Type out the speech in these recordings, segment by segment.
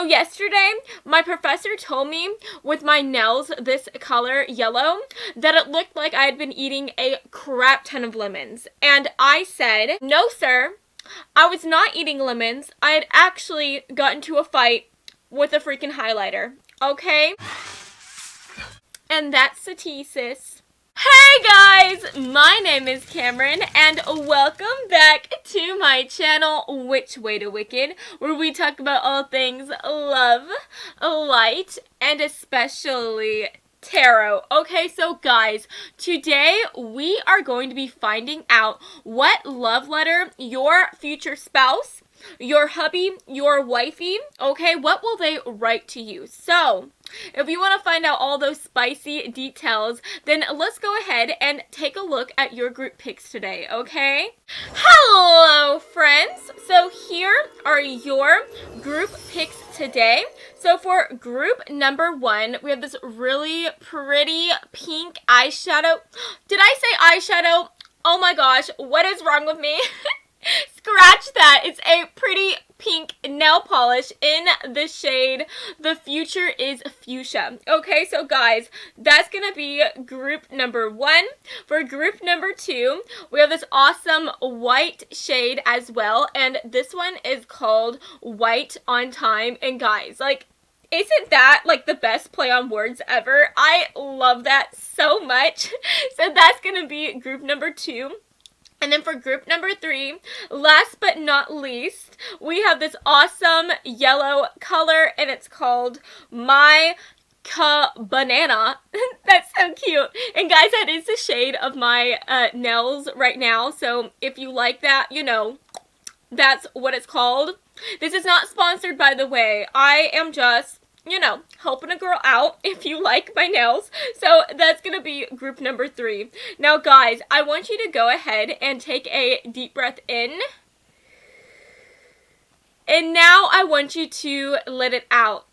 So yesterday, my professor told me with my nails this color, yellow, that it looked like I had been eating a crap ton of lemons. And I said, no sir, I was not eating lemons. I had actually gotten into a fight with a freaking highlighter. Okay? And that's the tea, sis. Hey guys, my name is Cameron and welcome back to my channel, Which Way to Wicked, where we talk about all things love, light, and especially tarot. Okay, so guys, today we are going to be finding out what love letter your future spouse, your hubby, your wifey, okay, what will they write to you? So, if you want to find out all those spicy details, then let's go ahead and take a look at your group picks today, okay? Hello, friends! So here are your group picks today. So for group number 1, we have this really pretty pink eyeshadow. Did I say eyeshadow? Oh my gosh, what is wrong with me? Scratch that. It's a pretty pink nail polish in the shade The Future is Fuchsia. Okay, so guys, that's gonna be group number 1. For group number 2, we have this awesome white shade as well, and this one is called White on Time. And guys, like, isn't that like the best play on words ever? I love that so much. So that's gonna be group number 2. And then for group number 3, last but not least, we have this awesome yellow color, and it's called My Banana. That's so cute. And guys, that is the shade of my nails right now. So if you like that, you know, that's what it's called. This is not sponsored, by the way. I am just, you know, helping a girl out if you like my nails. So that's going to be group number 3. Now guys, I want you to go ahead and take a deep breath in. And now I want you to let it out.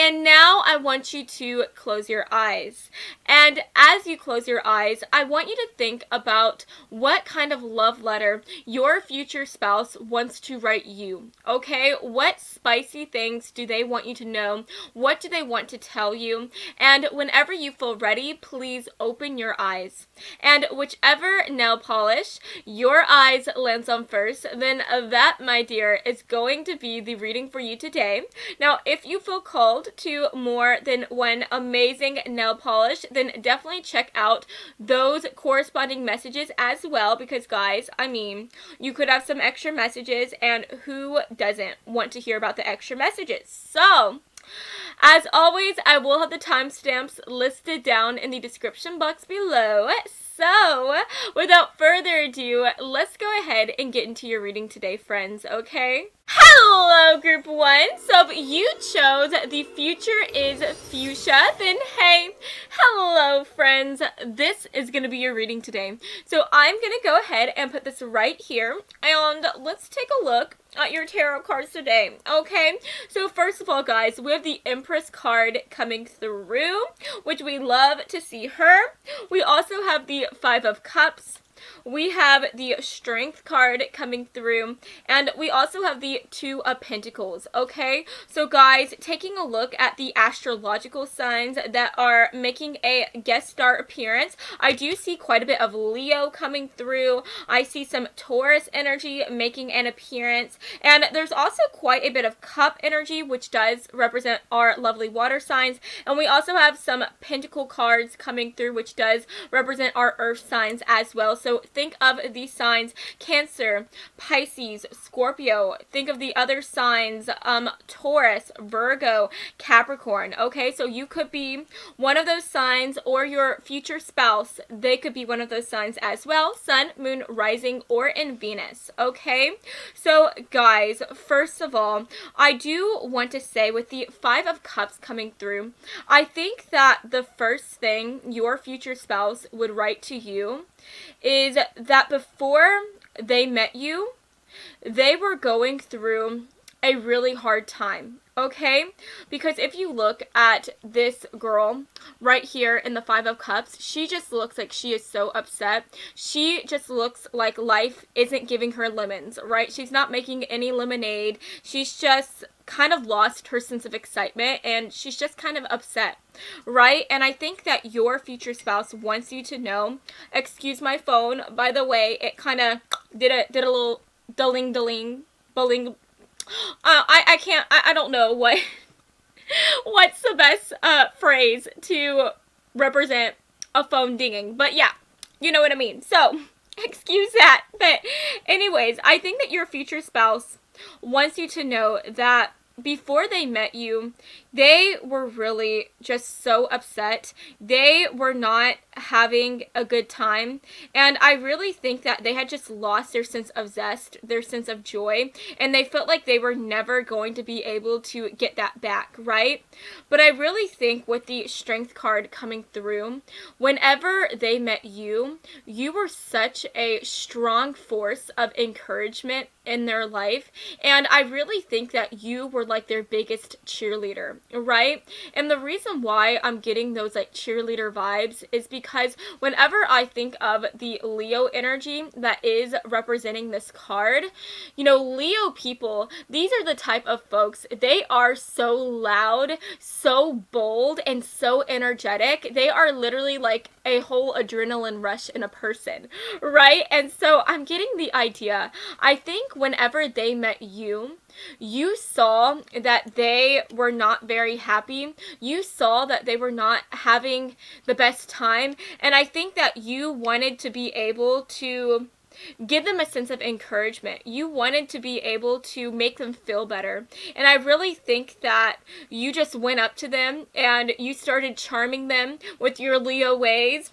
And now I want you to close your eyes. And as you close your eyes, I want you to think about what kind of love letter your future spouse wants to write you. Okay? What spicy things do they want you to know? What do they want to tell you? And whenever you feel ready, please open your eyes. And whichever nail polish your eyes lands on first, then that, my dear, is going to be the reading for you today. Now, if you feel called to more than one amazing nail polish, then definitely check out those corresponding messages as well, because guys, I mean, you could have some extra messages, and who doesn't want to hear about the extra messages? So, as always, I will have the timestamps listed down in the description box below. So, without further ado, let's go ahead and get into your reading today, friends, okay? Hello, group 1. So if you chose The Future is Fuchsia, then hey, hello, friends. This is going to be your reading today. So I'm going to go ahead and put this right here, and let's take a look at your tarot cards today, okay? So first of all, guys, we have the Empress card coming through, which we love to see her. We also have the 5 of Cups. We have the Strength card coming through, and we also have the 2 of Pentacles, okay? So guys, taking a look at the astrological signs that are making a guest star appearance, I do see quite a bit of Leo coming through. I see some Taurus energy making an appearance, and there's also quite a bit of Cup energy, which does represent our lovely water signs, and we also have some Pentacle cards coming through, which does represent our earth signs as well. So think of these signs: Cancer, Pisces, Scorpio. Think of the other signs, Taurus, Virgo, Capricorn. Okay, so you could be one of those signs, or your future spouse, they could be one of those signs as well. Sun, Moon, Rising, or in Venus. Okay, so guys, first of all, I do want to say with the 5 of Cups coming through, I think that the first thing your future spouse would write to you is that before they met you, they were going through a really hard time, okay? Because if you look at this girl right here in the Five of Cups, she just looks like she is so upset. She just looks like life isn't giving her lemons, right? She's not making any lemonade. She's just kind of lost her sense of excitement, and she's just kind of upset, right? And I think that your future spouse wants you to know, excuse my phone, by the way, it kind of did a little ding bowling. I don't know what's the best phrase to represent a phone dinging, but yeah, you know what I mean. So excuse that. But anyways, I think that your future spouse wants you to know that before they met you, they were really just so upset. They were not having a good time. And I really think that they had just lost their sense of zest, their sense of joy, and they felt like they were never going to be able to get that back, right? But I really think with the Strength card coming through, whenever they met you, you were such a strong force of encouragement in their life. And I really think that you were like their biggest cheerleader, right? And the reason why I'm getting those like cheerleader vibes is because whenever I think of the Leo energy that is representing this card, you know, Leo people, these are the type of folks, they are so loud, so bold, and so energetic. They are literally like a whole adrenaline rush in a person, right? And so I'm getting the idea. I think whenever they met you, you saw that they were not very happy. You saw that they were not having the best time. And I think that you wanted to be able to give them a sense of encouragement. You wanted to be able to make them feel better. And I really think that you just went up to them and you started charming them with your Leo ways,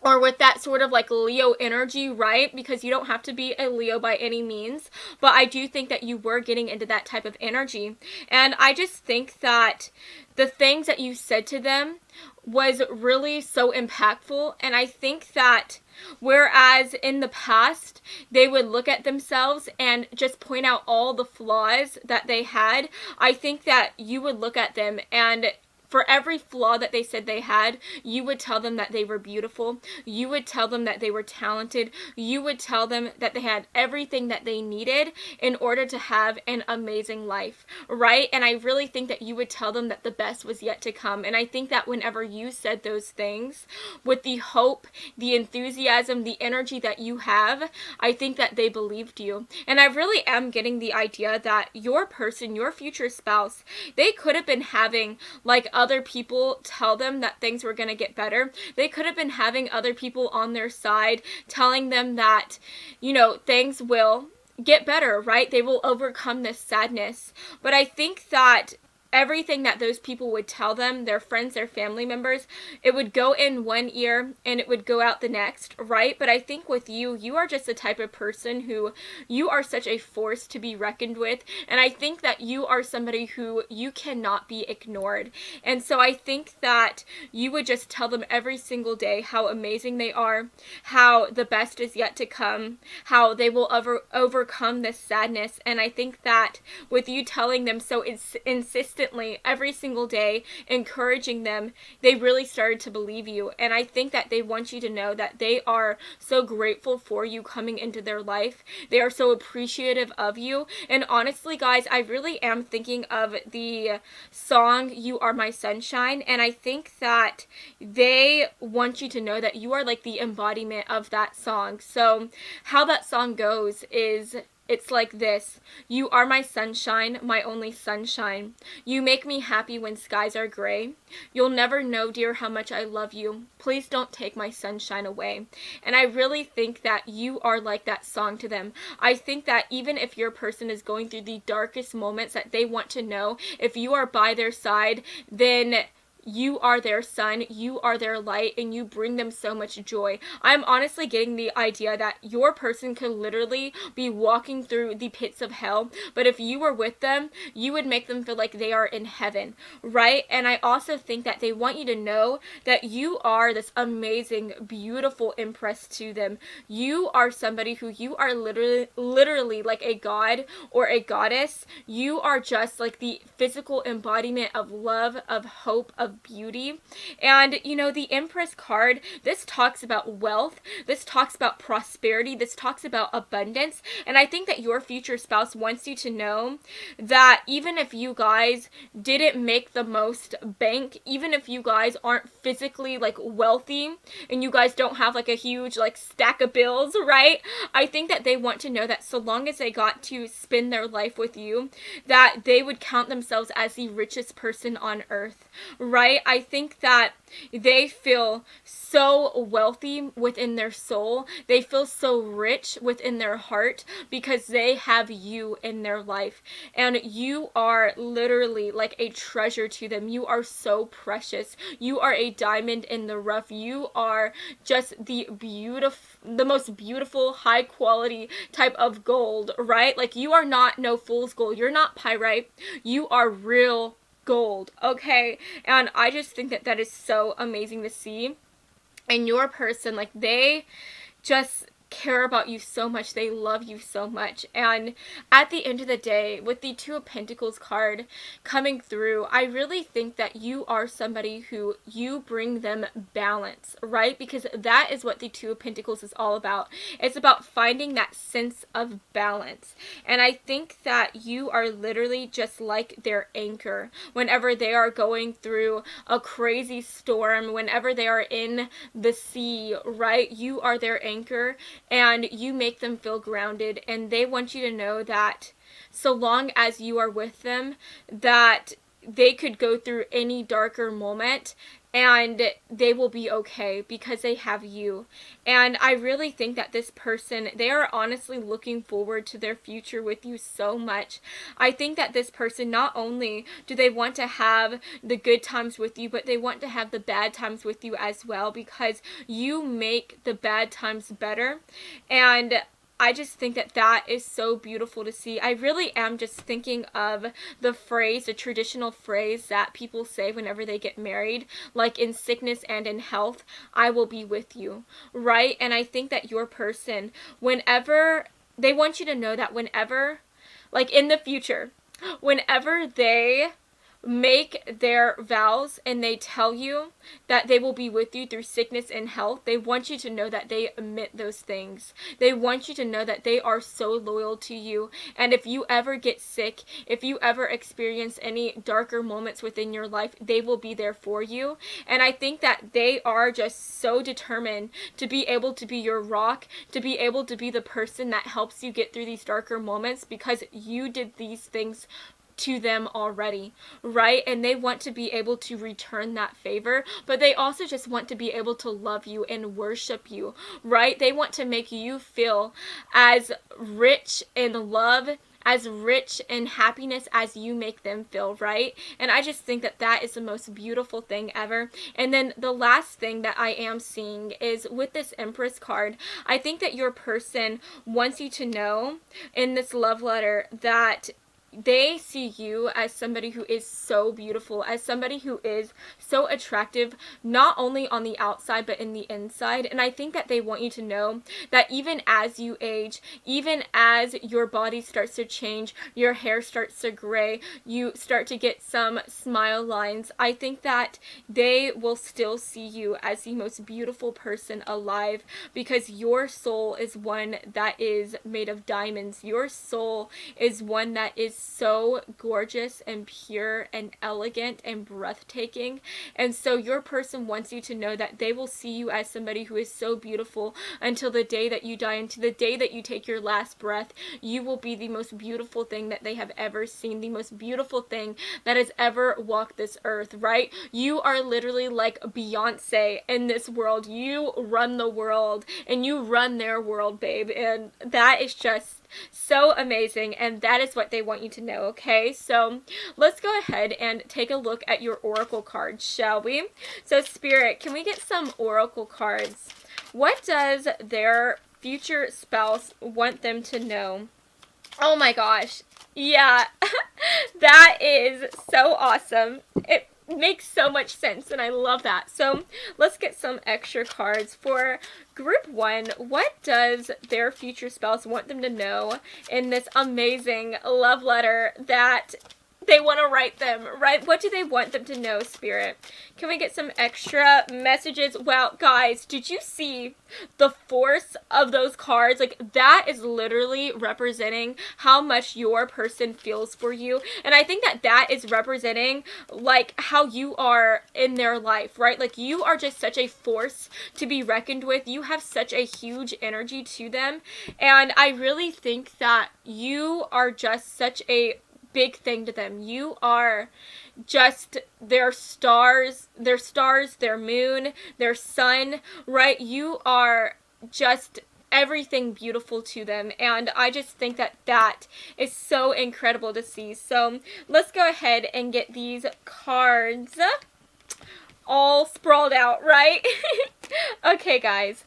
or with that sort of like Leo energy, right? Because you don't have to be a Leo by any means, but I do think that you were getting into that type of energy. And I just think that the things that you said to them was really so impactful. And I think that whereas in the past they would look at themselves and just point out all the flaws that they had, I think that you would look at them and for every flaw that they said they had, you would tell them that they were beautiful. You would tell them that they were talented. You would tell them that they had everything that they needed in order to have an amazing life, right? And I really think that you would tell them that the best was yet to come. And I think that whenever you said those things with the hope, the enthusiasm, the energy that you have, I think that they believed you. And I really am getting the idea that your person, your future spouse, they could have been having like other people tell them that things were going to get better. They could have been having other people on their side telling them that, you know, things will get better, right? They will overcome this sadness. But I think that everything that those people would tell them, their friends, their family members, it would go in one ear and it would go out the next, right? But I think with you, you are just the type of person who, you are such a force to be reckoned with. And I think that you are somebody who you cannot be ignored. And so I think that you would just tell them every single day how amazing they are, how the best is yet to come, how they will overcome this sadness. And I think that with you telling them so insistently every single day, encouraging them, they really started to believe you. And I think that they want you to know that they are so grateful for you coming into their life. They are so appreciative of you. And honestly, guys, I really am thinking of the song You Are My Sunshine, and I think that they want you to know that you are like the embodiment of that song. So how that song goes is, it's like this: you are my sunshine, my only sunshine. You make me happy when skies are gray. You'll never know, dear, how much I love you. Please don't take my sunshine away. And I really think that you are like that song to them. I think that even if your person is going through the darkest moments, that they want to know if you are by their side, then you are their sun, you are their light, and you bring them so much joy. I'm honestly getting the idea that your person could literally be walking through the pits of hell, but if you were with them, you would make them feel like they are in heaven, right? And I also think that they want you to know that you are this amazing, beautiful empress to them. You are somebody who you are literally like a god or a goddess. You are just like the physical embodiment of love, of hope, of beauty. And you know, the Empress card, this talks about wealth, this talks about prosperity, this talks about abundance. And I think that your future spouse wants you to know that even if you guys didn't make the most bank, even if you guys aren't physically like wealthy and you guys don't have like a huge like stack of bills, right? I think that they want to know that so long as they got to spend their life with you, that they would count themselves as the richest person on earth, right? I think that they feel so wealthy within their soul. They feel so rich within their heart because they have you in their life. And you are literally like a treasure to them. You are so precious. You are a diamond in the rough. You are just the most beautiful, high quality type of gold, right? Like you are not no fool's gold. You're not pyrite. You are real gold, okay? And I just think that that is so amazing to see. And your person, like they just care about you so much. They love you so much. And at the end of the day, with the Two of Pentacles card coming through, I really think that you are somebody who you bring them balance, right? Because that is what the Two of Pentacles is all about. It's about finding that sense of balance. And I think that you are literally just like their anchor whenever they are going through a crazy storm, whenever they are in the sea, right? You are their anchor. And you make them feel grounded, and they want you to know that so long as you are with them, that they could go through any darker moment and they will be okay because they have you. And I really think that this person, they are honestly looking forward to their future with you so much. I think that this person, not only do they want to have the good times with you, but they want to have the bad times with you as well, because you make the bad times better. And I just think that that is so beautiful to see. I really am just thinking of the phrase, the traditional phrase that people say whenever they get married, like in sickness and in health, I will be with you, right? And I think that your person, whenever, they want you to know that whenever, like in the future, whenever they make their vows and they tell you that they will be with you through sickness and health, they want you to know that they admit those things. They want you to know that they are so loyal to you. And if you ever get sick, if you ever experience any darker moments within your life, they will be there for you. And I think that they are just so determined to be able to be your rock, to be able to be the person that helps you get through these darker moments, because you did these things to them already, right? And they want to be able to return that favor, but they also just want to be able to love you and worship you, right? They want to make you feel as rich in love, as rich in happiness as you make them feel, right? And I just think that that is the most beautiful thing ever. And then the last thing that I am seeing is with this Empress card, I think that your person wants you to know in this love letter that they see you as somebody who is so beautiful, as somebody who is so attractive, not only on the outside, but in the inside. And I think that they want you to know that even as you age, even as your body starts to change, your hair starts to gray, you start to get some smile lines, I think that they will still see you as the most beautiful person alive, because your soul is one that is made of diamonds. Your soul is one that is so gorgeous and pure and elegant and breathtaking. And so your person wants you to know that they will see you as somebody who is so beautiful until the day that you die, until the day that you take your last breath. You will be the most beautiful thing that they have ever seen, the most beautiful thing that has ever walked this earth, right? You are literally like Beyonce in this world. You run the world and you run their world, babe. And that is just so amazing, and that is what they want you to know, okay? So let's go ahead and take a look at your oracle cards, shall we? So Spirit, can we get some oracle cards? What does their future spouse want them to know? Oh my gosh. Yeah, that is so awesome. It makes so much sense, and I love that. So let's get some extra cards for group 1. What does their future spouse want them to know in this amazing love letter that they want to write them, right? What do they want them to know, Spirit? Can we get some extra messages? Wow, guys, did you see the force of those cards? Like, that is literally representing how much your person feels for you. And I think that that is representing, like, how you are in their life, right? Like, you are just such a force to be reckoned with. You have such a huge energy to them. And I really think that you are just such a big thing to them. You are just their stars, their moon, their sun, right? You are just everything beautiful to them, and I just think that that is so incredible to see. So let's go ahead and get these cards all sprawled out, right? Okay, guys.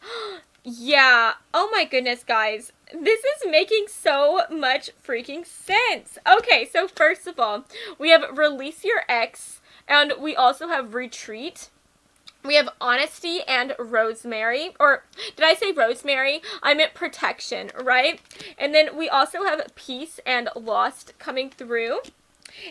Yeah, oh my goodness, guys. This is making so much freaking sense. Okay, so first of all, we have release your ex, and we also have retreat. We have honesty and rosemary, or did I say rosemary? I meant protection, right? And then we also have peace and lost coming through.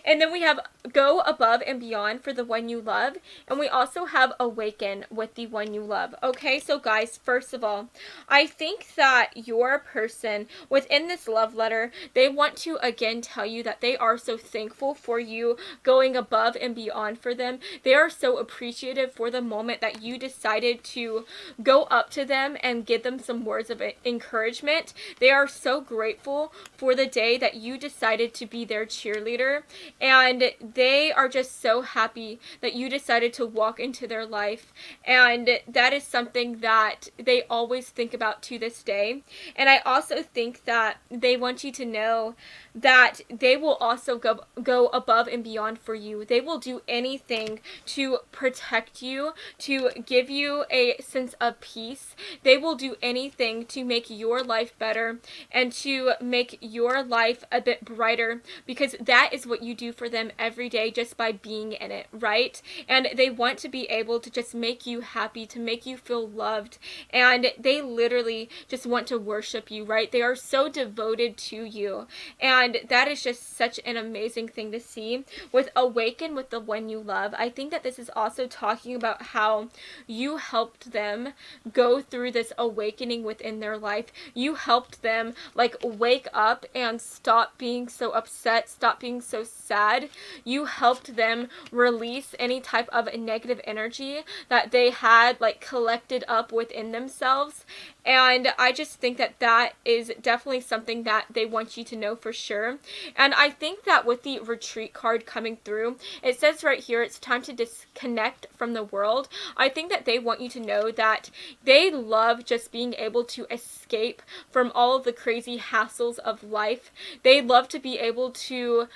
And then we have go above and beyond for the one you love. And we also have awaken with the one you love. Okay, so guys, first of all, I think that your person within this love letter, they want to again tell you that they are so thankful for you going above and beyond for them. They are so appreciative for the moment that you decided to go up to them and give them some words of encouragement. They are so grateful for the day that you decided to be their cheerleader. And they are just so happy that you decided to walk into their life. And that is something that they always think about to this day. And I also think that they want you to know that they will also go above and beyond for you. They will do anything to protect you, to give you a sense of peace. They will do anything to make your life better and to make your life a bit brighter, because that is what you do for them every day just by being in it, right? And they want to be able to just make you happy, to make you feel loved, and they literally just want to worship you, right? They are so devoted to you, and that is just such an amazing thing to see. With awaken with the one you love, I think that this is also talking about how you helped them go through this awakening within their life. You helped them like wake up and stop being so upset, stop being so sad. You helped them release any type of negative energy that they had like collected up within themselves. And I just think that that is definitely something that they want you to know for sure. And I think that with the retreat card coming through, it says right here, it's time to disconnect from the world. I think that they want you to know that they love just being able to escape from all of the crazy hassles of life. They love to be able to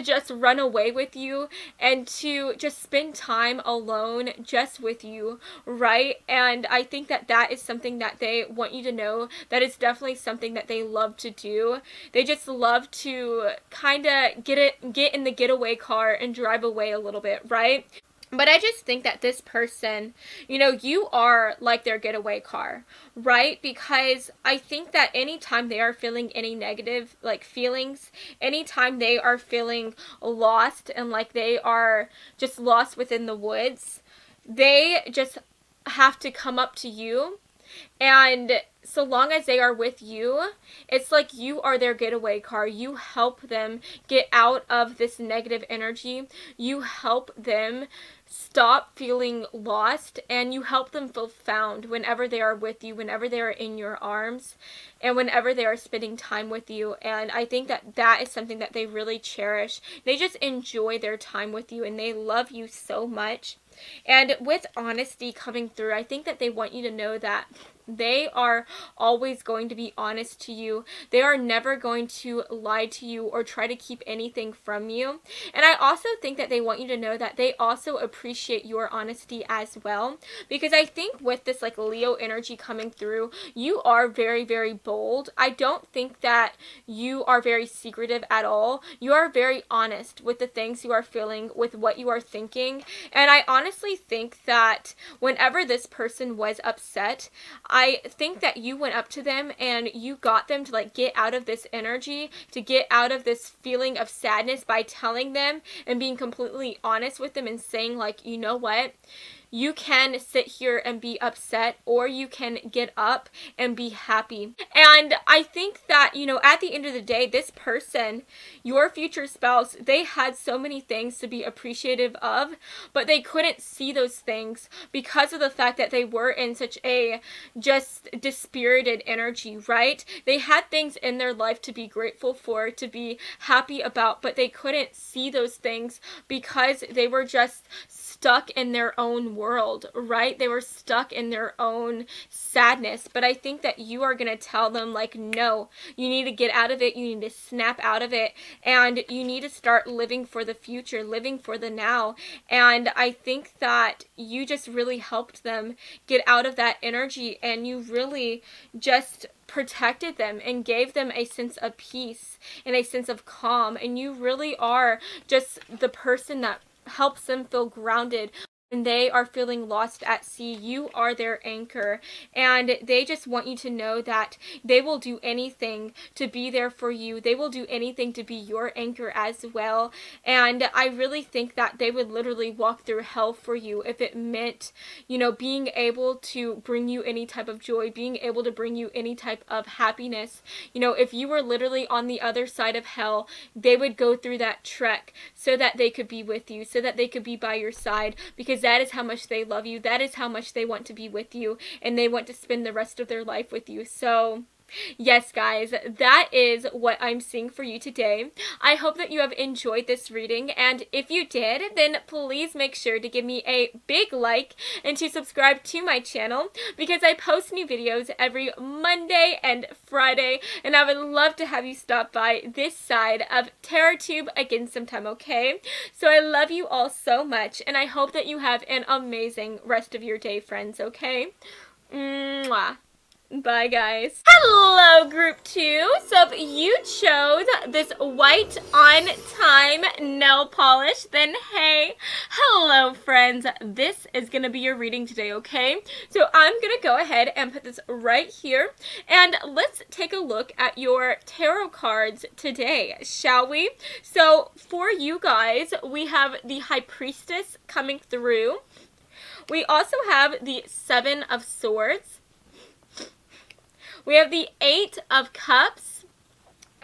just run away with you and to just spend time alone just with you, right? And I think that that is something that they want you to know. That is definitely something that they love to do. They just love to kind of get in the getaway car and drive away a little bit, right? But I just think that this person, you know, you are like their getaway car, right? Because I think that anytime they are feeling any negative, like, feelings, anytime they are feeling lost and like they are just lost within the woods, they just have to come up to you. And so long as they are with you, it's like you are their getaway car. You help them get out of this negative energy. You help them stop feeling lost, and you help them feel found whenever they are with you, whenever they are in your arms, and whenever they are spending time with you. And I think that that is something that they really cherish. They just enjoy their time with you, and they love you so much. And with honesty coming through, I think that they want you to know that They are always going to be honest to you. They are never going to lie to you or try to keep anything from you. And I also think that they want you to know that they also appreciate your honesty as well. Because I think with this like Leo energy coming through, you are very, very bold. I don't think that you are very secretive at all. You are very honest with the things you are feeling, with what you are thinking. And I honestly think that whenever this person was upset, I think that you went up to them and you got them to like get out of this energy, to get out of this feeling of sadness by telling them and being completely honest with them and saying like, you know what? You can sit here and be upset, or you can get up and be happy. And I think that, you know, at the end of the day, this person, your future spouse, they had so many things to be appreciative of, but they couldn't see those things because of the fact that they were in such a just dispirited energy, right? They had things in their life to be grateful for, to be happy about, but they couldn't see those things because they were just stuck in their own world, right? They were stuck in their own sadness. But I think that you are going to tell them like, no, you need to get out of it. You need to snap out of it. And you need to start living for the future, living for the now. And I think that you just really helped them get out of that energy, and you really just protected them and gave them a sense of peace and a sense of calm. And you really are just the person that helps them feel grounded when they are feeling lost at sea. You are their anchor, and they just want you to know that they will do anything to be there for you. They will do anything to be your anchor as well. And I really think that they would literally walk through hell for you if it meant, you know, being able to bring you any type of joy, being able to bring you any type of happiness. You know, if you were literally on the other side of hell, they would go through that trek so that they could be with you, so that they could be by your side, because that is how much they love you. That is how much they want to be with you, and they want to spend the rest of their life with you. So yes, guys, that is what I'm seeing for you today. I hope that you have enjoyed this reading, and if you did, then please make sure to give me a big like and to subscribe to my channel, because I post new videos every Monday and Friday, and I would love to have you stop by this side of TerraTube again sometime, okay? So I love you all so much, and I hope that you have an amazing rest of your day, friends, okay? Mwah. Bye, guys. Hello, group 2. So if you chose this white on time nail polish, then hey, hello, friends. This is going to be your reading today, okay? So I'm going to go ahead and put this right here, and let's take a look at your tarot cards today, shall we? So for you guys, we have the High Priestess coming through. We also have the Seven of Swords. We have the Eight of Cups,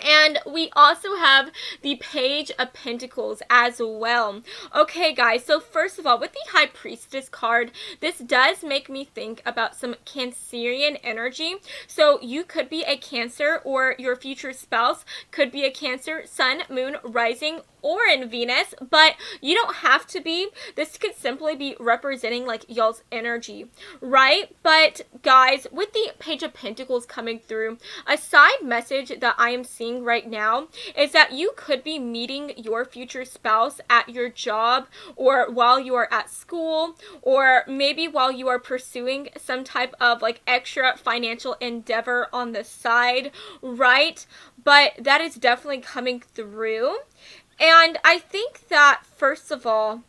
and we also have the Page of Pentacles as well. Okay, guys, so first of all, with the High Priestess card, this does make me think about some Cancerian energy. So you could be a Cancer, or your future spouse could be a Cancer, Sun, Moon, Rising, or in Venus, but you don't have to be. This could simply be representing like y'all's energy, right? But guys, with the Page of Pentacles coming through, a side message that I am seeing right now is that you could be meeting your future spouse at your job, or while you are at school, or maybe while you are pursuing some type of like extra financial endeavor on the side, right? But that is definitely coming through. And I think that, first of all,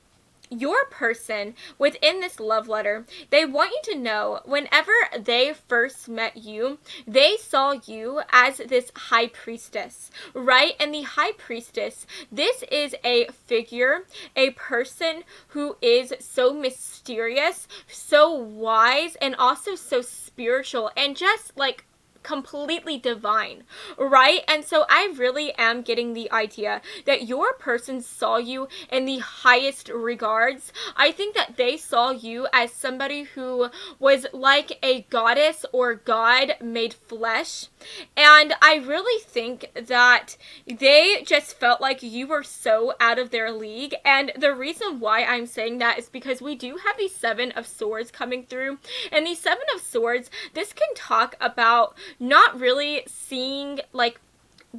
your person within this love letter, they want you to know whenever they first met you, they saw you as this High Priestess, right? And the High Priestess, this is a figure, a person who is so mysterious, so wise, and also so spiritual, and just like completely divine, right? And so I really am getting the idea that your person saw you in the highest regards. I think that they saw you as somebody who was like a goddess or god made flesh. And I really think that they just felt like you were so out of their league. And the reason why I'm saying that is because we do have the Seven of Swords coming through. And the Seven of Swords, this can talk about not really seeing like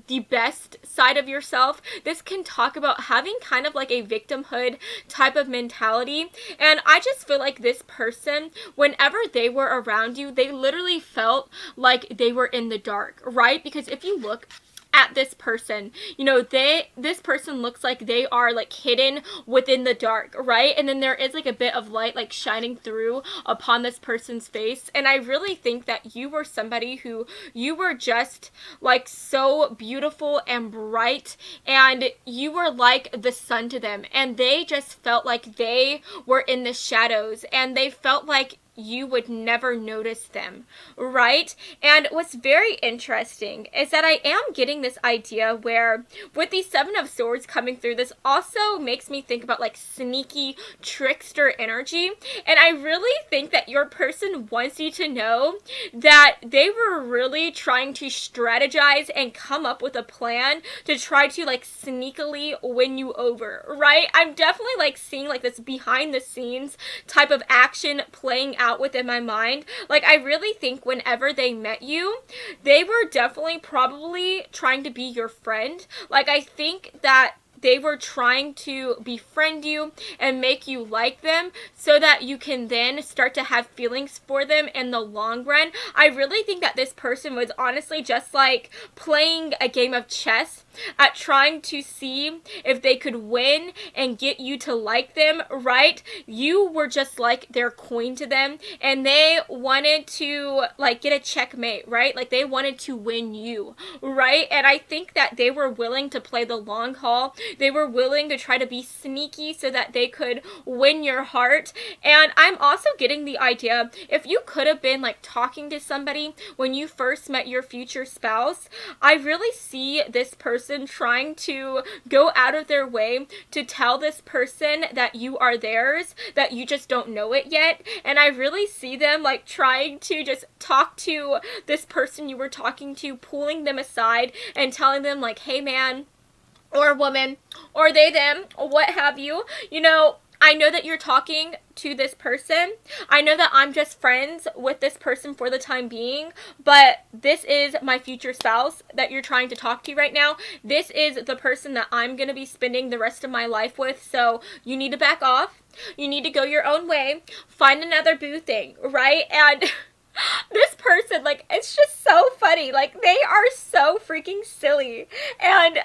the best side of yourself. This can talk about having kind of like a victimhood type of mentality. And I just feel like this person, whenever they were around you, they literally felt like they were in the dark, right? Because if you look at this person, you know, this person looks like they are like hidden within the dark, right? And then there is like a bit of light like shining through upon this person's face. And I really think that you were somebody who, you were just like so beautiful and bright, and you were like the sun to them, and they just felt like they were in the shadows, and they felt like you would never notice them, right? And what's very interesting is that I am getting this idea where with the Seven of Swords coming through, this also makes me think about like sneaky trickster energy. And I really think that your person wants you to know that they were really trying to strategize and come up with a plan to try to like sneakily win you over, right? I'm definitely like seeing like this behind the scenes type of action playing out within my mind. Like, I really think whenever they met you, they were definitely probably trying to be your friend. Like, I think that they were trying to befriend you and make you like them so that you can then start to have feelings for them in the long run. I really think that this person was honestly just like playing a game of chess at trying to see if they could win and get you to like them, right? You were just like their queen to them, and they wanted to like get a checkmate, right? Like they wanted to win you, right? And I think that they were willing to play the long haul. They were willing to try to be sneaky so that they could win your heart. And I'm also getting the idea, if you could have been like talking to somebody when you first met your future spouse, I really see this person trying to go out of their way to tell this person that you are theirs, that you just don't know it yet. And I really see them like trying to just talk to this person you were talking to, pulling them aside and telling them like, hey man, or woman, or they, them, or what have you, you know, I know that you're talking to this person. I know that I'm just friends with this person for the time being, but this is my future spouse that you're trying to talk to right now. This is the person that I'm going to be spending the rest of my life with, so you need to back off. You need to go your own way. Find another boo thing, right? And this person, like, it's just so funny. Like, they are so freaking silly. And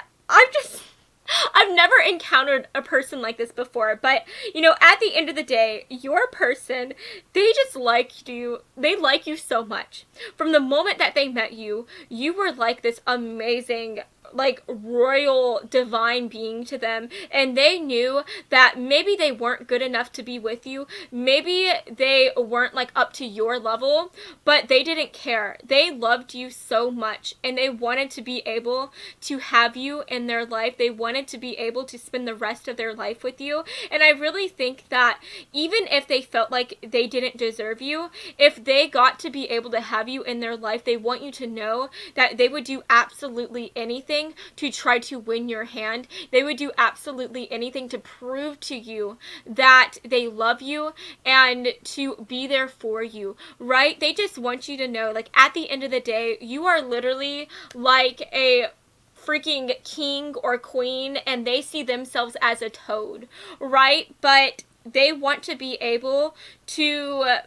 I've never encountered a person like this before, but, you know, at the end of the day, your person, they just liked you. They like you so much. From the moment that they met you, you were like this amazing, like, royal divine being to them, and they knew that maybe they weren't good enough to be with you, maybe they weren't like up to your level, but they didn't care. They loved you so much, and they wanted to be able to have you in their life. They wanted to be able to spend the rest of their life with you. And I really think that even if they felt like they didn't deserve you, if they got to be able to have you in their life, they want you to know that they would do absolutely anything to try to win your hand. They would do absolutely anything to prove to you that they love you and to be there for you, right? They just want you to know, like, at the end of the day, you are literally like a freaking king or queen, and they see themselves as a toad, right? But they want to be able to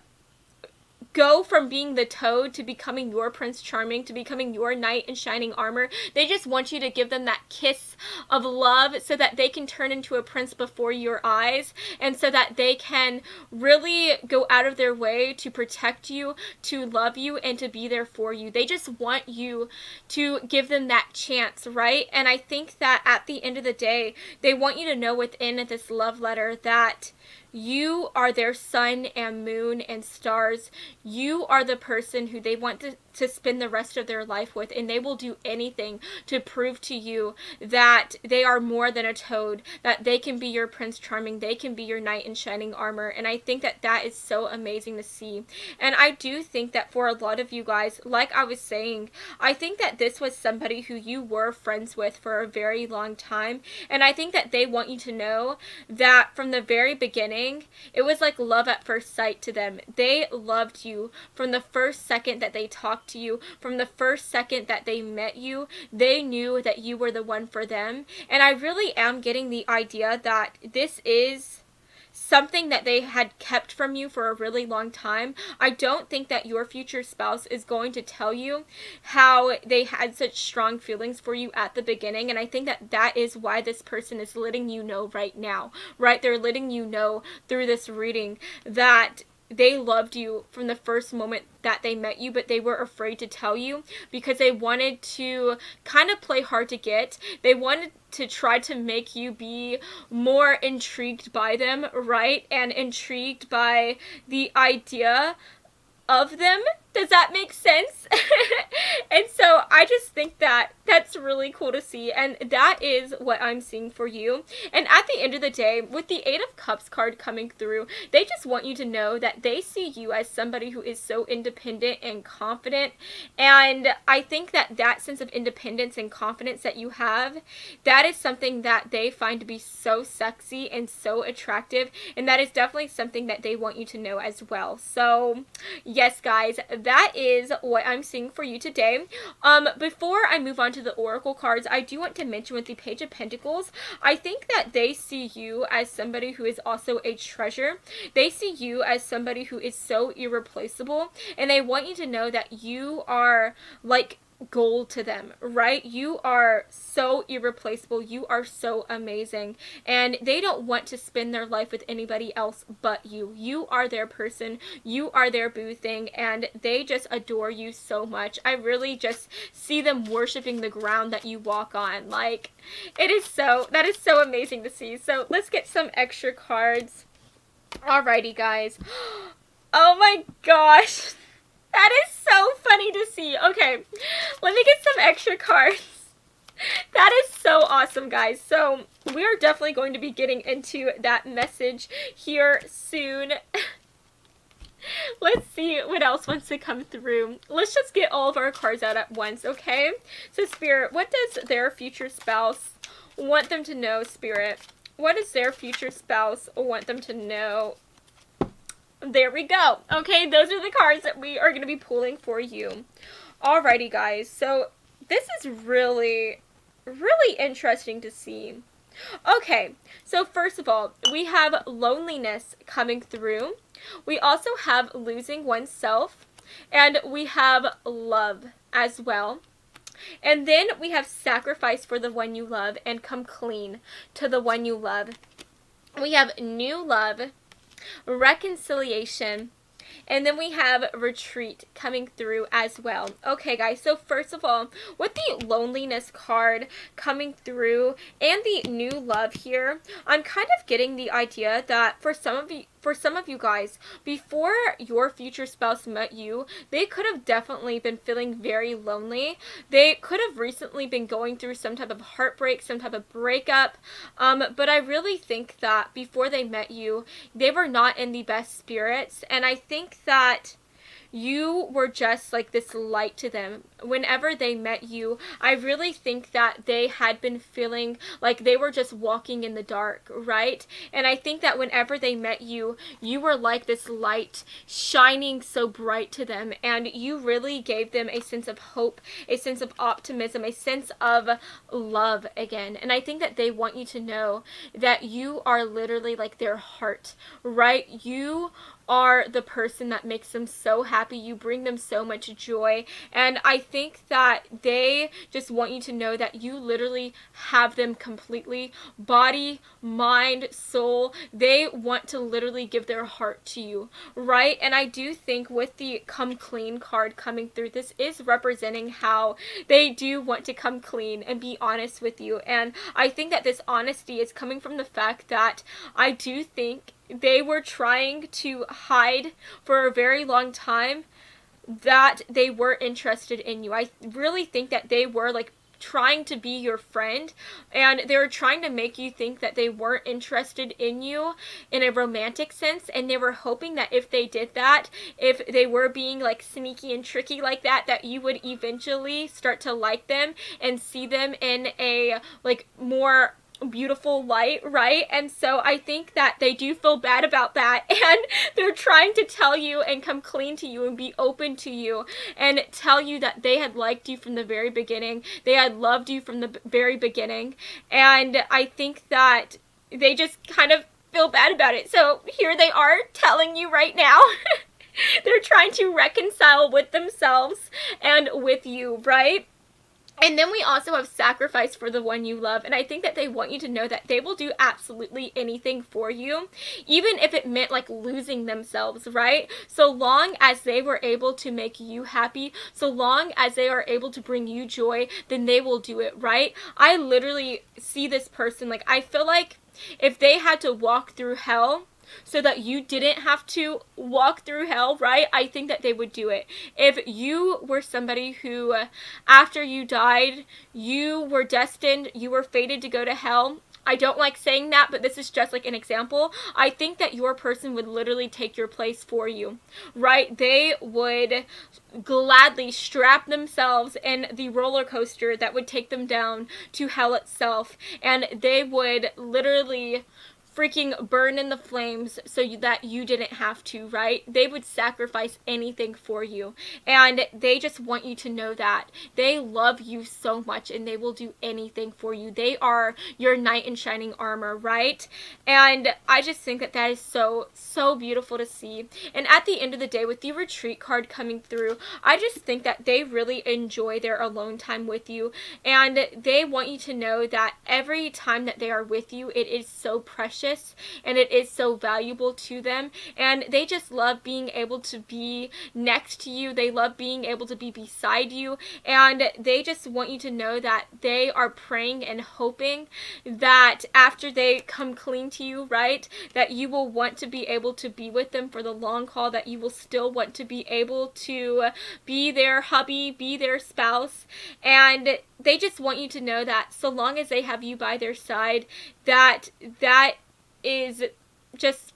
go from being the toad to becoming your Prince Charming, to becoming your knight in shining armor. They just want you to give them that kiss of love so that they can turn into a prince before your eyes, and so that they can really go out of their way to protect you, to love you, and to be there for you. They just want you to give them that chance, right? And I think that at the end of the day, they want you to know within this love letter that you are their sun and moon and stars. You are the person who they want to spend the rest of their life with, and they will do anything to prove to you that they are more than a toad, that they can be your Prince Charming, they can be your knight in shining armor. And I think that that is so amazing to see. And I do think that for a lot of you guys, like I was saying, I think that this was somebody who you were friends with for a very long time, and I think that they want you to know that from the very beginning, it was like love at first sight to them. They loved you from the first second that they talked to you, from the first second that they met you. They knew that you were the one for them. And I really am getting the idea that this is something that they had kept from you for a really long time. I don't think that your future spouse is going to tell you how they had such strong feelings for you at the beginning, and I think that that is why this person is letting you know right now, right? They're letting you know through this reading that they loved you from the first moment that they met you, but they were afraid to tell you because they wanted to kind of play hard to get. They wanted to try to make you be more intrigued by them, right? And intrigued by the idea of them. Does that make sense? And so I just think that that's really cool to see, and that is what I'm seeing for you. And at the end of the day, with the Eight of Cups card coming through, they just want you to know that they see you as somebody who is so independent and confident. And I think that that sense of independence and confidence that you have, that is something that they find to be so sexy and so attractive, and that is definitely something that they want you to know as well. So yes, guys, that is what I'm seeing for you today. Before I move on to the Oracle cards, I do want to mention with the Page of Pentacles, I think that they see you as somebody who is also a treasure. They see you as somebody who is so irreplaceable, and they want you to know that you are like gold to them, right? You are so irreplaceable. You are so amazing, and they don't want to spend their life with anybody else but you. You are their person. You are their boo thing, and they just adore you so much. I really just see them worshiping the ground that you walk on. Like, that is so amazing to see. So let's get some extra cards. Alrighty, guys. Oh my gosh. That is so funny to see. Okay, let me get some extra cards. That is so awesome, guys. So we are definitely going to be getting into that message here soon. Let's see what else wants to come through. Let's just get all of our cards out at once, okay? So Spirit, what does their future spouse want them to know, Spirit? What does their future spouse want them to know? There we go. Okay, those are the cards that we are going to be pulling for you. Alrighty, guys. So this is really, really interesting to see. Okay, so first of all, we have loneliness coming through. We also have losing oneself, and we have love as well. And then we have sacrifice for the one you love and come clean to the one you love. We have new love, reconciliation, and then we have retreat coming through as well. Okay, guys, so first of all, with the loneliness card coming through and the new love here, I'm kind of getting the idea that for some of you guys, before your future spouse met you, they could have definitely been feeling very lonely. They could have recently been going through some type of heartbreak, some type of breakup. But I really think that before they met you, they were not in the best spirits. And I think that you were just like this light to them. Whenever they met you, I really think that they had been feeling like they were just walking in the dark, right? And I think that whenever they met you, you were like this light shining so bright to them, and you really gave them a sense of hope, a sense of optimism, a sense of love again. And I think that they want you to know that you are literally like their heart, right? You are the person that makes them so happy. You bring them so much joy, and I think that they just want you to know that you literally have them completely, body, mind, soul. They want to literally give their heart to you, right? And I do think with the come clean card coming through, this is representing how they do want to come clean and be honest with you. And I think that this honesty is coming from the fact that I do think they were trying to hide for a very long time that they were interested in you. I really think that they were like trying to be your friend, and they were trying to make you think that they weren't interested in you in a romantic sense, and they were hoping that if they did that, if they were being like sneaky and tricky like that, that you would eventually start to like them and see them in a like more beautiful light, right? And so I think that they do feel bad about that, and they're trying to tell you and come clean to you and be open to you and tell you that they had liked you from the very beginning, they had loved you from the very beginning, and I think that they just kind of feel bad about it. So here they are telling you right now. They're trying to reconcile with themselves and with you, right? And then we also have sacrifice for the one you love. And I think that they want you to know that they will do absolutely anything for you, even if it meant like losing themselves, right? So long as they were able to make you happy, so long as they are able to bring you joy, then they will do it, right? I literally see this person, like, I feel like if they had to walk through hell so that you didn't have to walk through hell, right? I think that they would do it. If you were somebody who, after you died, you were destined, you were fated to go to hell, I don't like saying that, but this is just like an example. I think that your person would literally take your place for you, right? They would gladly strap themselves in the roller coaster that would take them down to hell itself, and they would literally freaking burn in the flames so that you didn't have to, right? They would sacrifice anything for you, and they just want you to know that they love you so much and they will do anything for you. They are your knight in shining armor, right? And I just think that that is so beautiful to see. And at the end of the day, with the retreat card coming through, I just think that they really enjoy their alone time with you, and they want you to know that every time that they are with you, it is so precious and it is so valuable to them, and they just love being able to be next to you. They love being able to be beside you, and they just want you to know that they are praying and hoping that after they come clean to you, right, that you will want to be able to be with them for the long haul, that you will still want to be able to be their hubby, be their spouse, and they just want you to know that so long as they have you by their side, that is just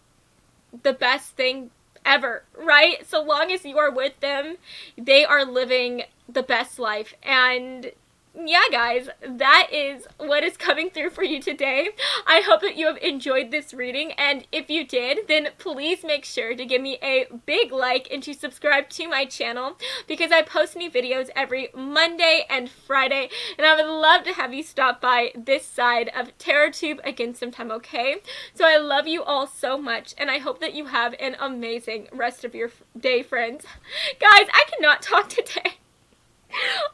the best thing ever, right? So long as you are with them, they are living the best life. And yeah, guys, that is what is coming through for you today. I hope that you have enjoyed this reading, and if you did, then please make sure to give me a big like and to subscribe to my channel, because I post new videos every Monday and Friday, and I would love to have you stop by this side of TarotTube again sometime, okay? So I love you all so much, and I hope that you have an amazing rest of your day, friends. Guys, I cannot talk today.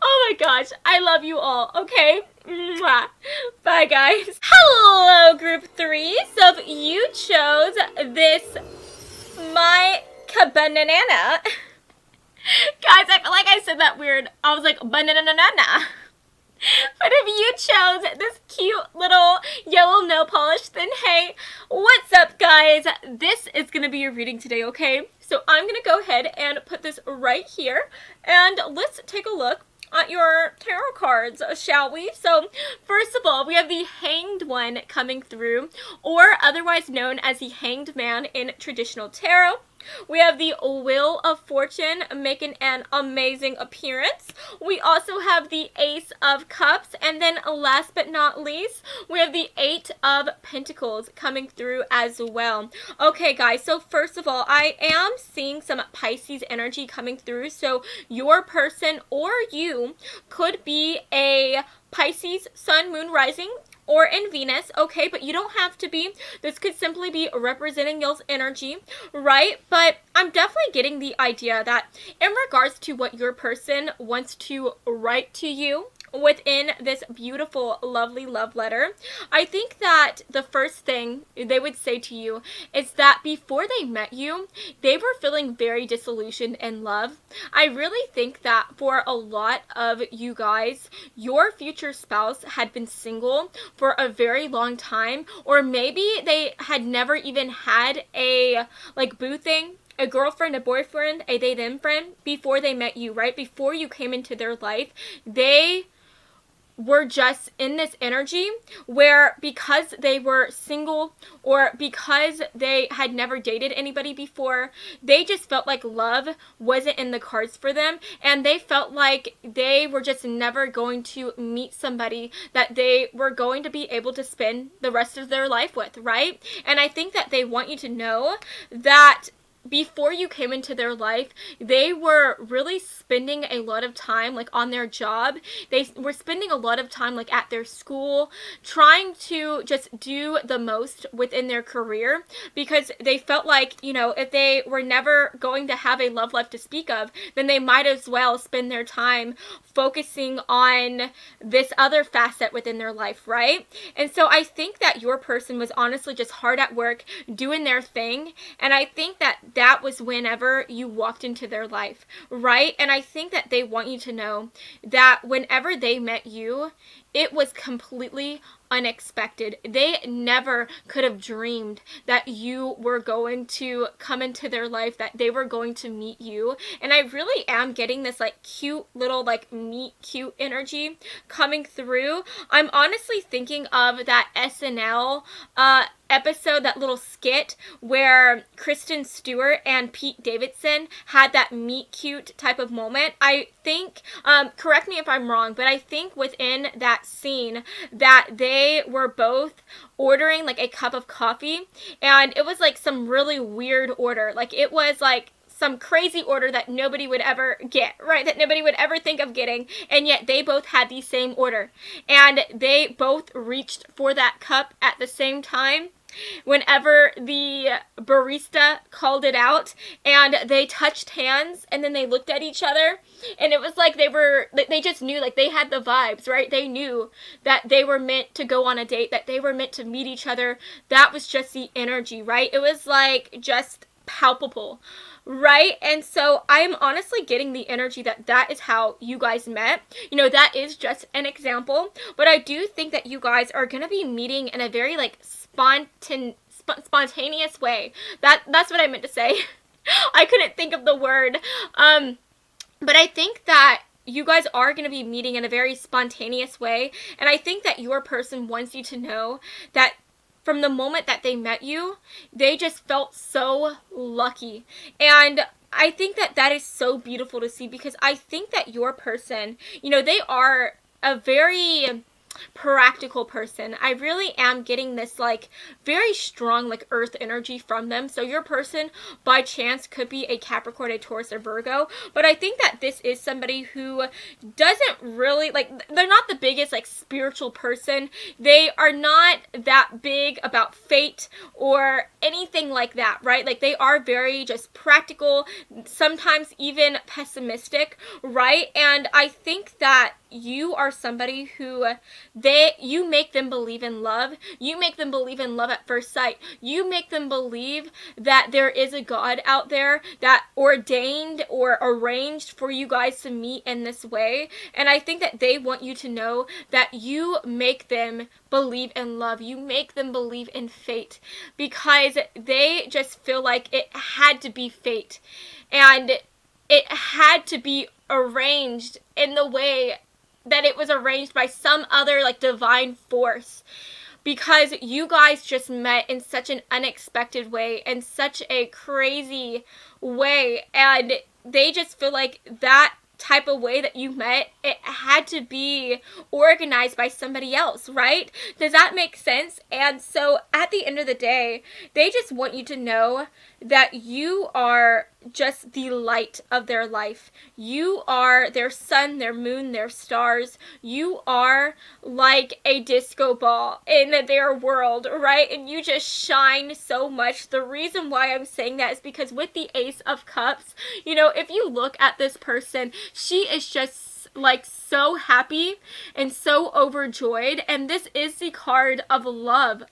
Oh my gosh, I love you all, okay? Mwah. Bye, guys. Hello, group 3. So if you chose this, my banana. Guys, I feel like I said that weird. I was like, banana. But if you chose this cute little yellow nail polish, then hey, what's up, guys? This is going to be your reading today, okay? So I'm going to go ahead and put this right here, and let's take a look at your tarot cards, shall we? So first of all, we have the Hanged One coming through, or otherwise known as the Hanged Man in traditional tarot. We have the Wheel of Fortune making an amazing appearance. We also have the Ace of Cups, and then last but not least, we have the 8 of Pentacles coming through as well. Okay, guys, so first of all, I am seeing some Pisces energy coming through, so your person or you could be a Pisces Sun, Moon, Rising, or in Venus, okay, but you don't have to be. This could simply be representing y'all's energy, right? But I'm definitely getting the idea that in regards to what your person wants to write to you within this beautiful, lovely love letter, I think that the first thing they would say to you is that before they met you, they were feeling very disillusioned in love. I really think that for a lot of you guys, your future spouse had been single for a very long time, or maybe they had never even had a like boo thing, a girlfriend, a boyfriend, a they-them friend before they met you, right? Before you came into their life, they were just in this energy where, because they were single or because they had never dated anybody before, they just felt like love wasn't in the cards for them, and they felt like they were just never going to meet somebody that they were going to be able to spend the rest of their life with, right? And I think that they want you to know that before you came into their life, they were really spending a lot of time like on their job. They were spending a lot of time like at their school, trying to just do the most within their career, because they felt like, you know, if they were never going to have a love life to speak of, then they might as well spend their time focusing on this other facet within their life, right? And so I think that your person was honestly just hard at work doing their thing, and I think that that was whenever you walked into their life, right? And I think that they want you to know that whenever they met you, it was completely unexpected. They never could have dreamed that you were going to come into their life, that they were going to meet you. And I really am getting this like cute little like meet cute energy coming through. I'm honestly thinking of that SNL episode, that little skit where Kristen Stewart and Pete Davidson had that meet cute type of moment. I think, correct me if I'm wrong, but I think within that scene that they were both ordering like a cup of coffee, and it was like some really weird order. Like it was like some crazy order that nobody would ever get, right? That nobody would ever think of getting, and yet they both had the same order. And they both reached for that cup at the same time whenever the barista called it out, and they touched hands, and then they looked at each other, and it was like they just knew, like they had the vibes, right? They knew that they were meant to go on a date, that they were meant to meet each other. That was just the energy, right? It was like just palpable, right? And so I'm honestly getting the energy that that is how you guys met. You know, that is just an example, but I do think that you guys are going to be meeting in a very like spontaneous way. That's what I meant to say. I couldn't think of the word. But I think that you guys are going to be meeting in a very spontaneous way, and I think that your person wants you to know that from the moment that they met you, they just felt so lucky. And I think that that is so beautiful to see, because I think that your person, you know, they are a very practical person. I really am getting this like very strong like earth energy from them. So your person by chance could be a Capricorn, a Taurus, or Virgo, but I think that this is somebody who doesn't really like, they're not the biggest like spiritual person. They are not that big about fate or anything like that, right? Like they are very just practical, sometimes even pessimistic, right? And I think that you are somebody who you make them believe in love. You make them believe in love at first sight. You make them believe that there is a God out there that ordained or arranged for you guys to meet in this way. And I think that they want you to know that you make them believe in love. You make them believe in fate, because they just feel like it had to be fate, and it had to be arranged in the way that it was arranged by some other like divine force, because you guys just met in such an unexpected way, in such a crazy way, and they just feel like that type of way that you met, it had to be organized by somebody else, right? Does that make sense? And so at the end of the day, they just want you to know that you are just the light of their life. You are their sun, their moon, their stars. You are like a disco ball in their world, right? And you just shine so much. The reason why I'm saying that is because with the Ace of Cups, you know, if you look at this person, she is just like so happy and so overjoyed, and this is the card of love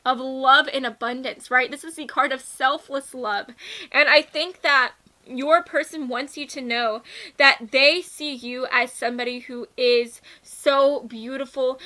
in abundance, right? This is the card of selfless love, and I think that your person wants you to know that they see you as somebody who is so beautiful.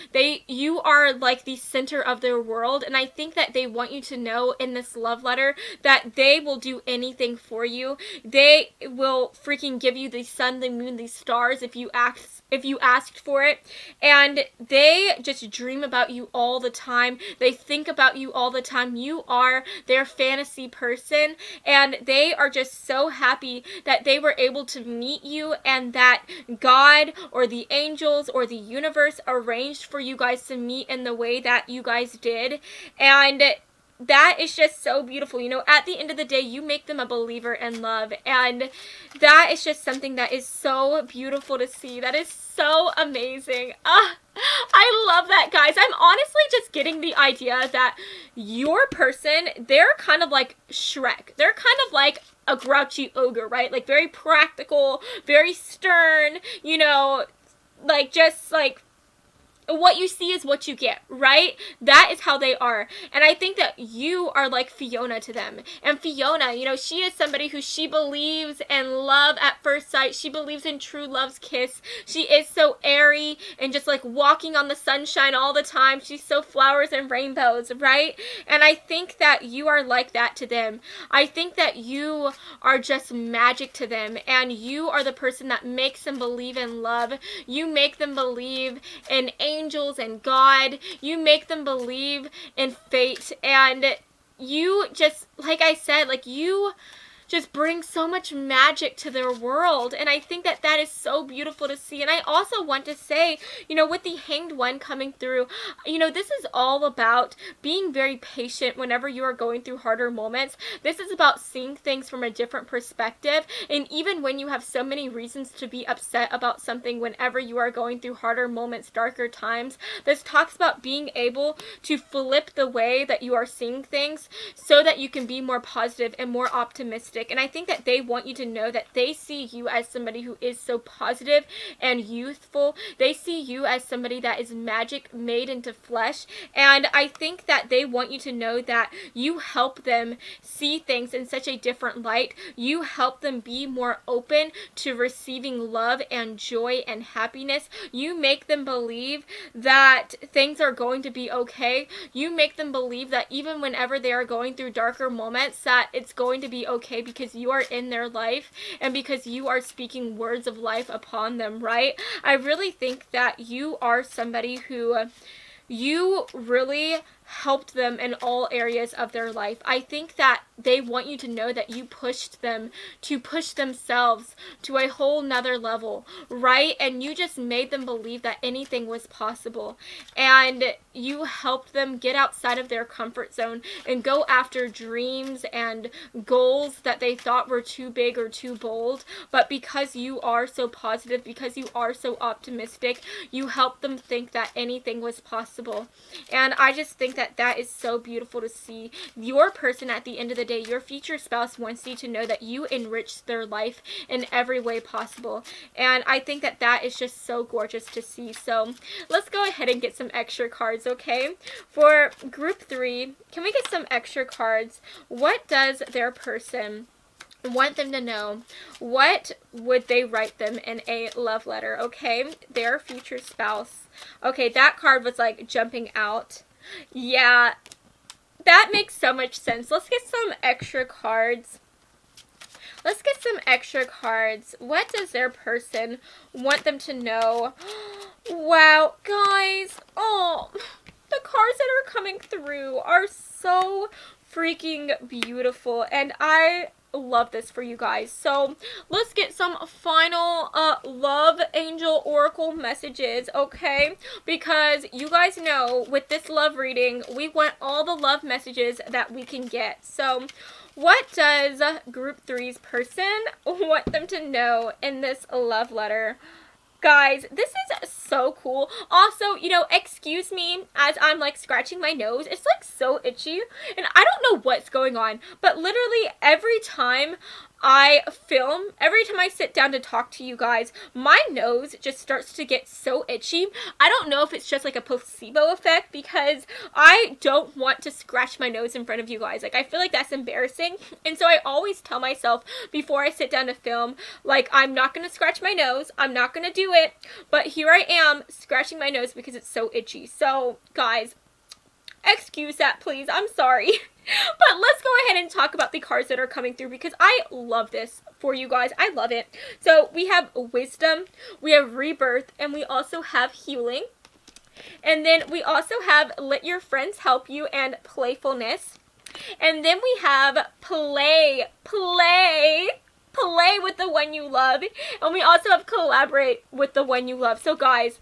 You are like the center of their world, and I think that they want you to know in this love letter that they will do anything for you. They will freaking give you the sun, the moon, the stars if you asked for it. And they just dream about you all the time. They think about you all the time. You are their fantasy person, and they are just so happy that they were able to meet you, and that God or the angels or the universe arranged for you guys to meet in the way that you guys did. And that is just so beautiful. You know, at the end of the day, you make them a believer in love, and that is just something that is so beautiful to see. That is so amazing. I love that, guys. I'm honestly just getting the idea that your person, they're kind of like Shrek. They're kind of like a grouchy ogre, right? Like very practical, very stern, you know, like just like what you see is what you get, right? That is how they are. And I think that you are like Fiona to them. And Fiona, you know, she is somebody who she believes in love at first sight. She believes in true love's kiss. She is so airy and just like walking on the sunshine all the time. She's so flowers and rainbows, right? And I think that you are like that to them. I think that you are just magic to them, and you are the person that makes them believe in love. You make them believe in angels and God. You make them believe in fate, and you just, like I said, like you just bring so much magic to their world, and I think that that is so beautiful to see. And I also want to say, you know, with the Hanged One coming through, you know, this is all about being very patient whenever you are going through harder moments. This is about seeing things from a different perspective, and even when you have so many reasons to be upset about something, whenever you are going through harder moments, darker times, this talks about being able to flip the way that you are seeing things so that you can be more positive and more optimistic. And I think that they want you to know that they see you as somebody who is so positive and youthful. They see you as somebody that is magic made into flesh. And I think that they want you to know that you help them see things in such a different light. You help them be more open to receiving love and joy and happiness. You make them believe that things are going to be okay. You make them believe that even whenever they are going through darker moments, that it's going to be okay, because you are in their life and because you are speaking words of life upon them, right? I really think that you are somebody who you really helped them in all areas of their life. I think that they want you to know that you pushed them to push themselves to a whole nother level, right? And you just made them believe that anything was possible. And you helped them get outside of their comfort zone and go after dreams and goals that they thought were too big or too bold. But because you are so positive, because you are so optimistic, you help them think that anything was possible. And I just think that that is so beautiful to see. Your person, at the end of the day, your future spouse, wants you to know that you enriched their life in every way possible. And I think that that is just so gorgeous to see. So let's go ahead and get some extra cards, okay? For group 3, can we get some extra cards? What does their person want them to know? What would they write them in a love letter? Okay, their future spouse. Okay, that card was like jumping out. Yeah, that makes so much sense. Let's get some extra cards. Let's get some extra cards. What does their person want them to know? Wow, guys. Oh, the cards that are coming through are so freaking beautiful, and I love this for you guys. So let's get some final love angel oracle messages, okay? Because you guys know with this love reading, we want all the love messages that we can get. So what does group 3's person want them to know in this love letter? Guys, this is so cool. Also, you know, excuse me as I'm like scratching my nose. It's like so itchy, and I don't know what's going on, but literally every time I film, every time I sit down to talk to you guys, my nose just starts to get so itchy. I don't know if it's just like a placebo effect, because I don't want to scratch my nose in front of you guys. Like, I feel like that's embarrassing. And so I always tell myself before I sit down to film, like, I'm not going to scratch my nose. I'm not going to do it. But here I am scratching my nose because it's so itchy. So, guys, excuse that, please. I'm sorry. But let's go ahead and talk about the cards that are coming through, because I love this for you guys. I love it. So we have wisdom, we have rebirth, and we also have healing. And then we also have let your friends help you and playfulness. And then we have play with the one you love. And we also have collaborate with the one you love. So guys,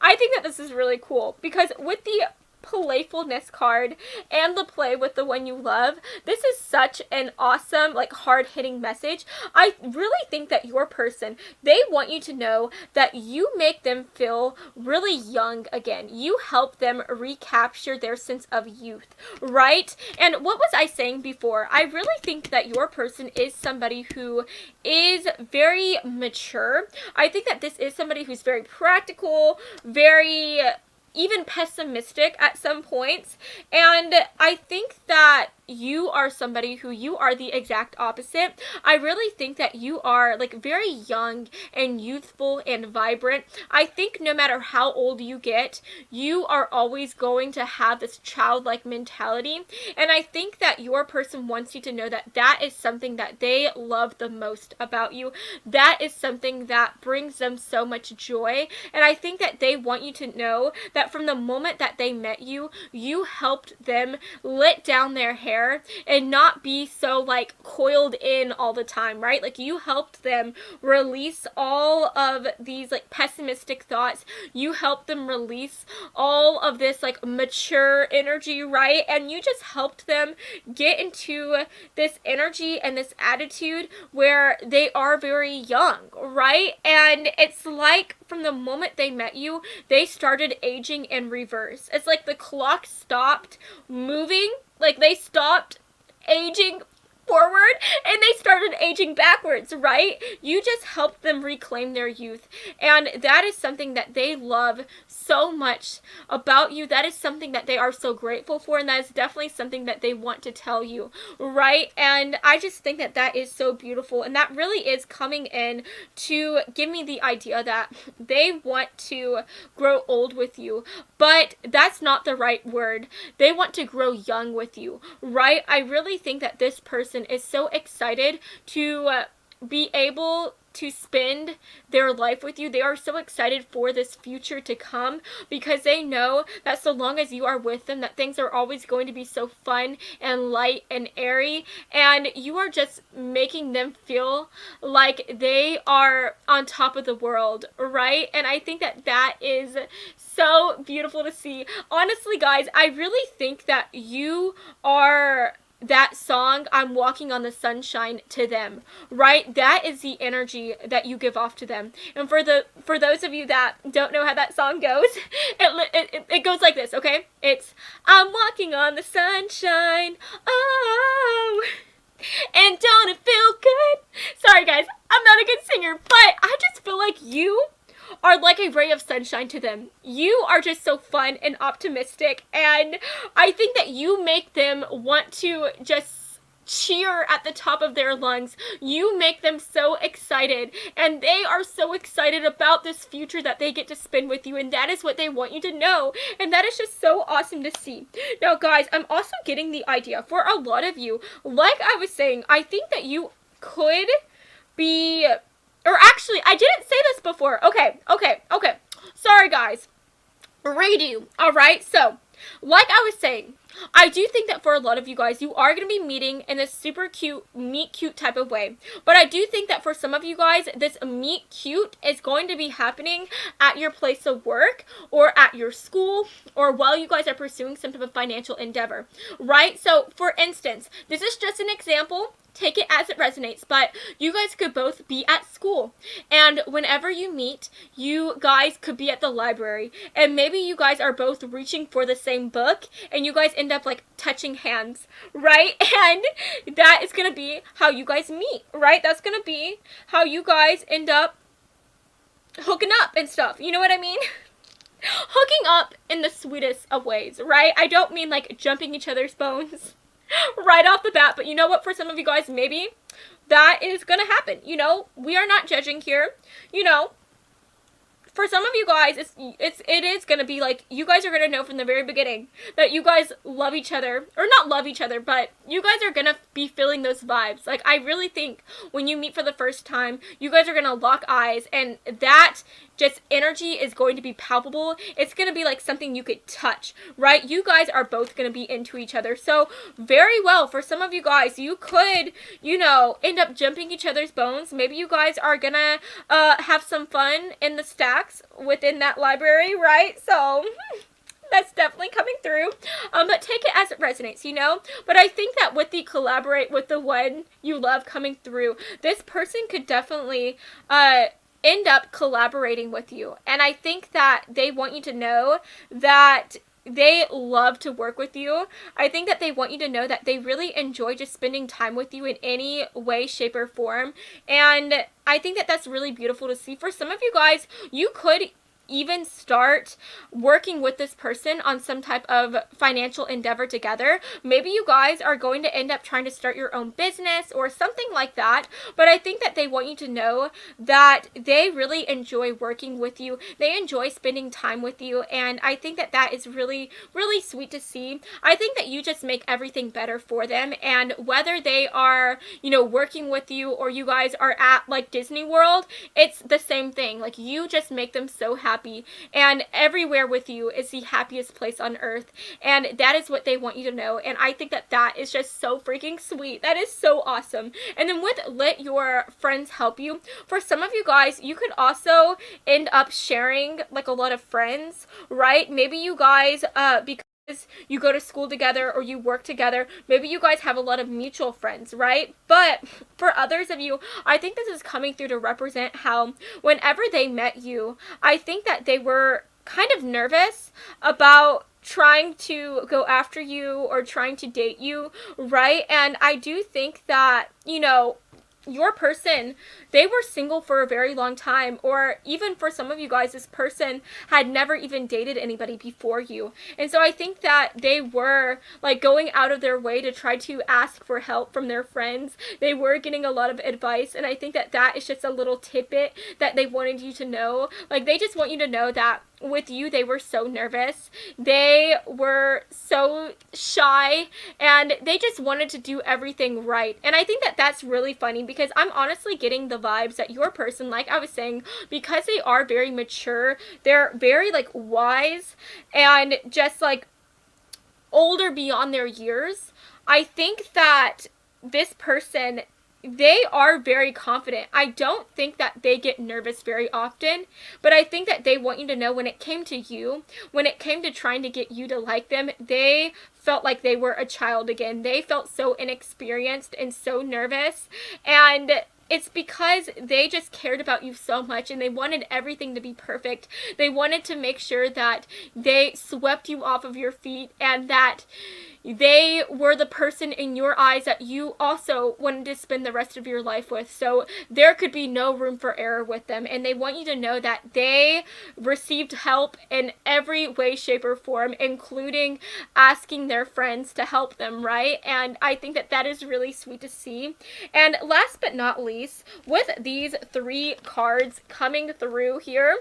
I think that this is really cool, because with the playfulness card and the play with the one you love, this is such an awesome, like, hard-hitting message. I really think that your person, they want you to know that you make them feel really young again. You help them recapture their sense of youth, right? And what was I saying before? I really think that your person is somebody who is very mature. I think that this is somebody who's very practical, very even pessimistic at some points. And I think that you are somebody who, you are the exact opposite. I really think that you are, like, very young and youthful and vibrant. I think no matter how old you get, you are always going to have this childlike mentality. And I think that your person wants you to know that that is something that they love the most about you. That is something that brings them so much joy. And I think that they want you to know that from the moment that they met you, you helped them let down their hair and not be so, like, coiled in all the time, right? Like, you helped them release all of these, like, pessimistic thoughts. You helped them release all of this, like, mature energy, right? And you just helped them get into this energy and this attitude where they are very young, right? And it's like from the moment they met you, they started aging in reverse. It's like the clock stopped moving. Like, they stopped aging forward and they started aging backwards, right? You just helped them reclaim their youth. And that is something that they love so much about you. That is something that they are so grateful for, and that is definitely something that they want to tell you, right? And I just think that that is so beautiful, and that really is coming in to give me the idea that they want to grow old with you, but that's not the right word. They want to grow young with you, right? I really think that this person is so excited to be able to spend their life with you. They are so excited for this future to come, because they know that so long as you are with them, that things are always going to be so fun and light and airy, and you are just making them feel like they are on top of the world, right? And I think that that is so beautiful to see. Honestly, guys, I really think that you are that song, I'm Walking on the Sunshine, to them, right? That is the energy that you give off to them. And for those of you that don't know how that song goes, it goes like this, okay? It's, I'm walking on the sunshine, oh, and don't it feel good? Sorry guys, I'm not a good singer, but I just feel like you are like a ray of sunshine to them. You are just so fun and optimistic, and I think that you make them want to just cheer at the top of their lungs. You make them so excited, and they are so excited about this future that they get to spend with you, and that is what they want you to know, and that is just so awesome to see. Now guys, I'm also getting the idea for a lot of you, like I was saying, I think that you could be, or actually, I didn't say this before. Okay. Sorry, guys. Redo. Alright, so, like I was saying, I do think that for a lot of you guys, you are going to be meeting in this super cute, meet cute type of way. But I do think that for some of you guys, this meet cute is going to be happening at your place of work, or at your school, or while you guys are pursuing some type of financial endeavor, right? So, for instance, this is just an example. take it as it resonates, but you guys could both be at school, and whenever you meet, you guys could be at the library, and maybe you guys are both reaching for the same book, and you guys end up like touching hands, right? And that is gonna be how you guys meet, right? That's gonna be how you guys end up hooking up and stuff, you know what I mean? Hooking up in the sweetest of ways, right? I don't mean like jumping each other's bones right off the bat, but you know what, for some of you guys, maybe that is gonna happen. You know, we are not judging here. You know, for some of you guys, it is gonna be like, you guys are gonna know from the very beginning that you guys love each other, or not love each other, but you guys are gonna be feeling those vibes. Like, I really think when you meet for the first time, you guys are gonna lock eyes, and that just energy is going to be palpable. It's going to be like something you could touch, right? You guys are both going to be into each other. So very well, for some of you guys, you could, you know, end up jumping each other's bones. Maybe you guys are going to have some fun in the stacks within that library, right? So that's definitely coming through. But take it as it resonates, you know? But I think that with the collaborate with the one you love coming through, this person could definitely end up collaborating with you. And I think that they want you to know that they love to work with you. I think that they want you to know that they really enjoy just spending time with you in any way, shape, or form. And I think that that's really beautiful to see. For some of you guys, you could even start working with this person on some type of financial endeavor together. Maybe you guys are going to end up trying to start your own business or something like that, but I think that they want you to know that they really enjoy working with you. They enjoy spending time with you, and I think that that is really, really sweet to see. I think that you just make everything better for them, and whether they are, you know, working with you or you guys are at like Disney World, it's the same thing. Like, you just make them so happy, and everywhere with you is the happiest place on earth, and that is what they want you to know. And I think that that is just so freaking sweet. That is so awesome. And then with let your friends help you, for some of you guys, you could also end up sharing like a lot of friends, right? Maybe you guys because you go to school together or you work together, maybe you guys have a lot of mutual friends, right? But for others of you, I think this is coming through to represent how whenever they met you, I think that they were kind of nervous about trying to go after you or trying to date you, right? And I do think that, you know, your person, they were single for a very long time, or even for some of you guys, this person had never even dated anybody before you. And so I think that they were like going out of their way to try to ask for help from their friends. They were getting a lot of advice, and I think that that is just a little tidbit that they wanted you to know. Like, they just want you to know that with you, they were so nervous, they were so shy, and they just wanted to do everything right. And I think that that's really funny, because I'm honestly getting the vibes that your person, like I was saying, because they are very mature, they're very like wise and just like older beyond their years. I think that this person, they are very confident. I don't think that they get nervous very often, but I think that they want you to know when it came to you, when it came to trying to get you to like them, they felt like they were a child again. They felt so inexperienced and so nervous, and it's because they just cared about you so much, and they wanted everything to be perfect. They wanted to make sure that they swept you off of your feet, and that they were the person in your eyes that you also wanted to spend the rest of your life with. So there could be no room for error with them, and they want you to know that they received help in every way, shape, or form, including asking their friends to help them, right? And I think that that is really sweet to see. And last but not least, with these 3 cards coming through here,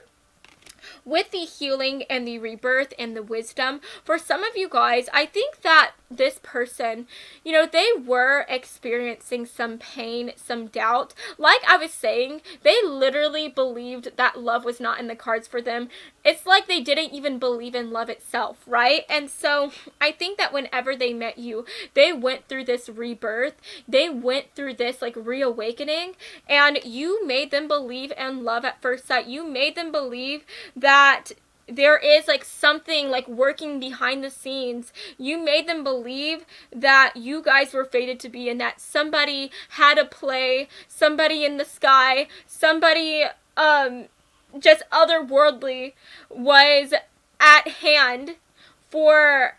with the healing and the rebirth and the wisdom, for some of you guys, I think that this person, you know, they were experiencing some pain, some doubt. Like I was saying, they literally believed that love was not in the cards for them. It's like they didn't even believe in love itself, right? And so I think that whenever they met you, they went through this rebirth, they went through this like reawakening, and you made them believe in love at first sight. You made them believe that there is like something like working behind the scenes. You made them believe that you guys were fated to be, and that somebody had a play, somebody in the sky, somebody just otherworldly was at hand for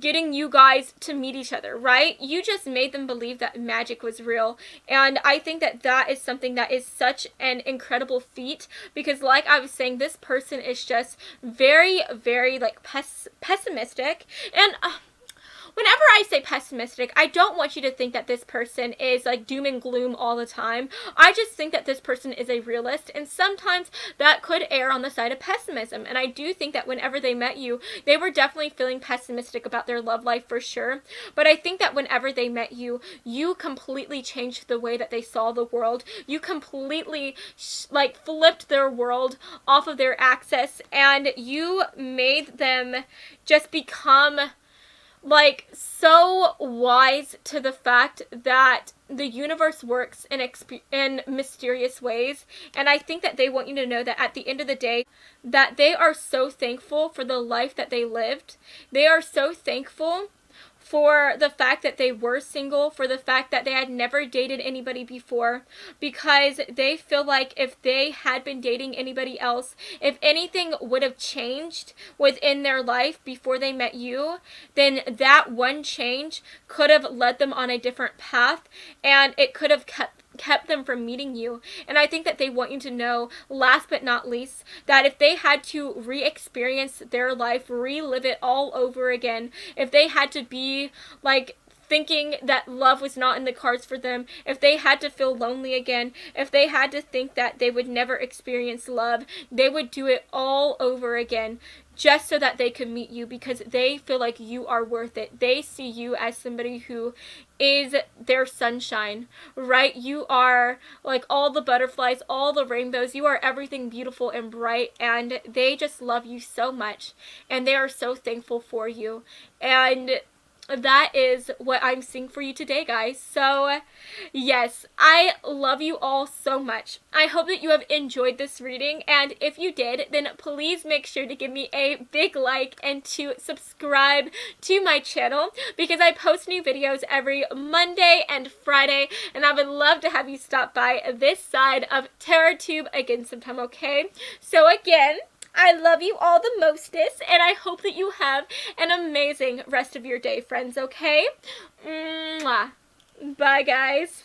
getting you guys to meet each other, right? You just made them believe that magic was real. And I think that that is something that is such an incredible feat, because like I was saying, this person is just very, very like pessimistic. And whenever I say pessimistic, I don't want you to think that this person is like doom and gloom all the time. I just think that this person is a realist, and sometimes that could err on the side of pessimism. And I do think that whenever they met you, they were definitely feeling pessimistic about their love life for sure. But I think that whenever they met you, you completely changed the way that they saw the world. You completely like flipped their world off of their axis, and you made them just become like so wise to the fact that the universe works in mysterious ways. And I think that they want you to know that at the end of the day, that they are so thankful for the life that they lived. They are so thankful for the fact that they were single, for the fact that they had never dated anybody before, because they feel like if they had been dating anybody else, if anything would have changed within their life before they met you, then that one change could have led them on a different path, and it could have kept them from meeting you. And I think that they want you to know, last but not least, that if they had to re-experience their life, relive it all over again, if they had to be like thinking that love was not in the cards for them, if they had to feel lonely again, if they had to think that they would never experience love, they would do it all over again, just so that they could meet you, because they feel like you are worth it. They see you as somebody who is their sunshine, right? You are like all the butterflies, all the rainbows. You are everything beautiful and bright, and they just love you so much, and they are so thankful for you. And that is what I'm seeing for you today, guys. So yes, I love you all so much. I hope that you have enjoyed this reading, and if you did, then please make sure to give me a big like and to subscribe to my channel, because I post new videos every Monday and Friday, and I would love to have you stop by this side of TerraTube again sometime, okay? So again, I love you all the mostest, and I hope that you have an amazing rest of your day, friends, okay? Mwah. Bye, guys.